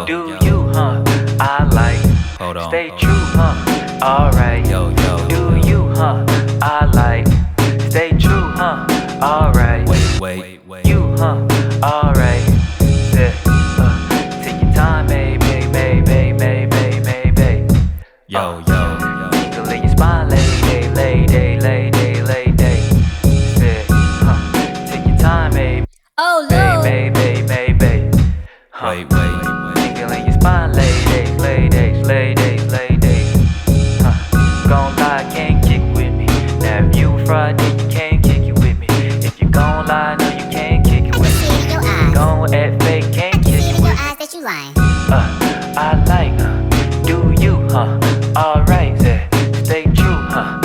yo. Do you, huh? I like. Hold on. Stay true, huh? Alright. Yo, yo. Do you, huh? I like. Stay true, huh? Alright. Wait. You, huh? Alright. Yeah. Take your time, baby. Yo. Tingle in your spine, lady. Yeah. Take your time, baby. Oh, Lord. Baby. Wait. Tingle in your spine, ladies. Gon' lie, can't kick with me. Now if you Friday, you can't kick it with me. If you gon' lie, no, you can't kick it with me. See in your eyes. Gon' act fake, can't kick See it in your with me. eyes that you lying. I like, do you, huh? Alright, stay true, huh?